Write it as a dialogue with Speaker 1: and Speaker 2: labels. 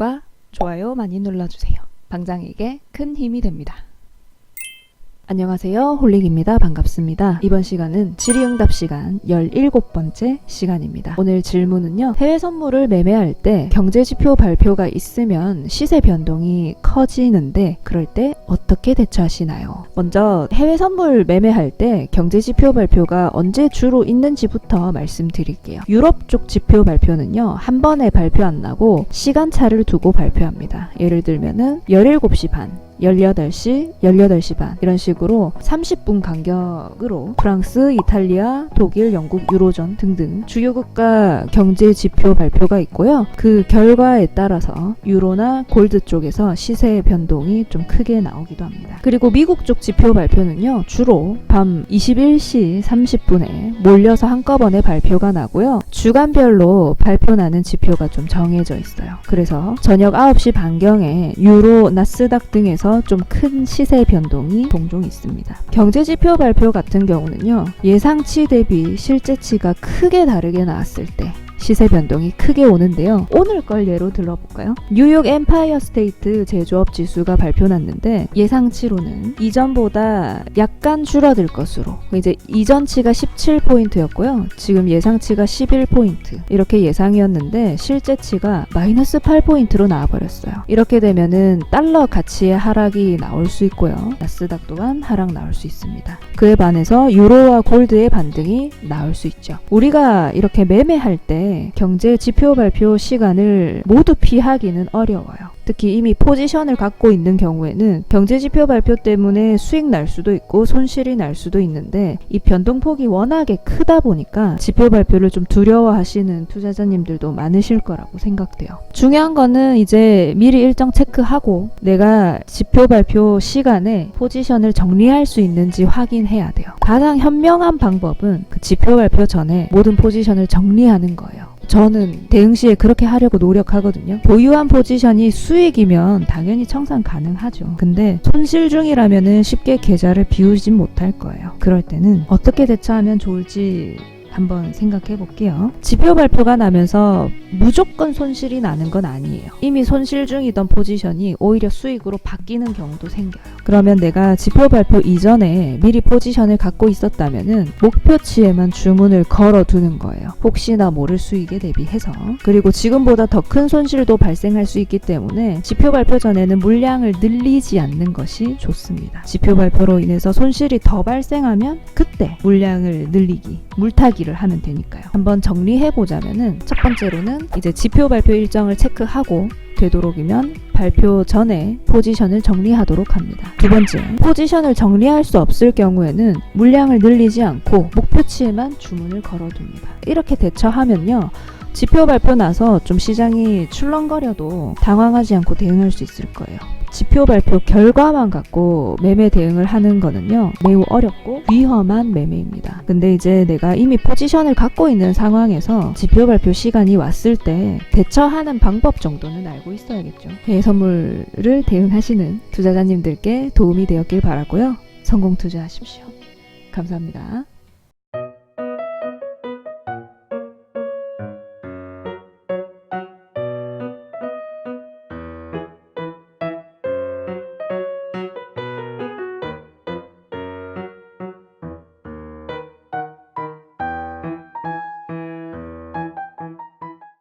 Speaker 1: 구독과 좋아요 많이 눌러주세요. 방장에게 큰 힘이 됩니다. 안녕하세요. 홀릭입니다. 반갑습니다. 이번 시간은 질의응답 시간 17번째 시간입니다. 오늘 질문은요. 해외 선물을 매매할 때 경제지표 발표가 있으면 시세 변동이 커지는데 그럴 때 어떻게 대처하시나요? 먼저 해외 선물 매매할 때 경제지표 발표가 언제 주로 있는지부터 말씀드릴게요. 유럽 쪽 지표 발표는요. 한 번에 발표 안 나고 시간차를 두고 발표합니다. 예를 들면은 17시 반 18시, 18시 반 이런 식으로 30분 간격으로 프랑스, 이탈리아, 독일, 영국, 유로존 등등 주요 국가 경제 지표 발표가 있고요. 그 결과에 따라서 유로나 골드 쪽에서 시세 변동이 좀 크게 나오기도 합니다. 그리고 미국 쪽 지표 발표는요. 주로 밤 21시 30분에 몰려서 한꺼번에 발표가 나고요. 주간별로 발표나는 지표가 좀 정해져 있어요. 그래서 저녁 9시 반경에 유로, 나스닥 등에서 좀 큰 시세 변동이 종종 있습니다. 경제지표 발표 같은 경우는요. 예상치 대비 실제치가 크게 다르게 나왔을 때 시세 변동이 크게 오는데요. 오늘 걸 예로 들어볼까요? 뉴욕 엠파이어 스테이트 제조업 지수가 발표났는데 예상치로는 이전보다 약간 줄어들 것으로 이제 이전치가 17포인트였고요. 지금 예상치가 11포인트 이렇게 예상이었는데 실제치가 마이너스 8포인트로 나와버렸어요. 이렇게 되면은 달러 가치의 하락이 나올 수 있고요. 나스닥 또한 하락 나올 수 있습니다. 그에 반해서 유로와 골드의 반등이 나올 수 있죠. 우리가 이렇게 매매할 때 경제 지표 발표 시간을 모두 피하기는 어려워요. 특히 이미 포지션을 갖고 있는 경우에는 경제 지표 발표 때문에 수익 날 수도 있고 손실이 날 수도 있는데 이 변동폭이 워낙에 크다 보니까 지표 발표를 좀 두려워하시는 투자자님들도 많으실 거라고 생각돼요. 중요한 거는 이제 미리 일정 체크하고 내가 지표 발표 시간에 포지션을 정리할 수 있는지 확인해야 돼요. 가장 현명한 방법은 그 지표 발표 전에 모든 포지션을 정리하는 거예요. 저는 대응 시에 그렇게 하려고 노력하거든요. 보유한 포지션이 수익이면 당연히 청산 가능하죠. 근데 손실 중이라면은 쉽게 계좌를 비우진 못할 거예요. 그럴 때는 어떻게 대처하면 좋을지 한번 생각해 볼게요. 지표 발표가 나면서 무조건 손실이 나는 건 아니에요. 이미 손실 중이던 포지션이 오히려 수익으로 바뀌는 경우도 생겨요. 그러면 내가 지표 발표 이전에 미리 포지션을 갖고 있었다면은 목표치에만 주문을 걸어 두는 거예요. 혹시나 모를 수익에 대비해서. 그리고 지금보다 더 큰 손실도 발생할 수 있기 때문에 지표 발표 전에는 물량을 늘리지 않는 것이 좋습니다. 지표 발표로 인해서 손실이 더 발생하면 그때 물량을 늘리기, 물타기를 하면 되니까요. 한번 정리해 보자면은 첫 번째로는 이제 지표 발표 일정을 체크하고 되도록이면 발표 전에 포지션을 정리하도록 합니다. 두 번째, 포지션을 정리할 수 없을 경우에는 물량을 늘리지 않고 목표치에만 주문을 걸어둡니다. 이렇게 대처하면요. 지표 발표 나서 좀 시장이 출렁거려도 당황하지 않고 대응할 수 있을 거예요. 지표 발표 결과만 갖고 매매 대응을 하는 거는요. 매우 어렵고 위험한 매매입니다. 근데 이제 내가 이미 포지션을 갖고 있는 상황에서 지표 발표 시간이 왔을 때 대처하는 방법 정도는 알고 있어야겠죠. 해외 선물을 대응하시는 투자자님들께 도움이 되었길 바라고요. 성공 투자하십시오. 감사합니다.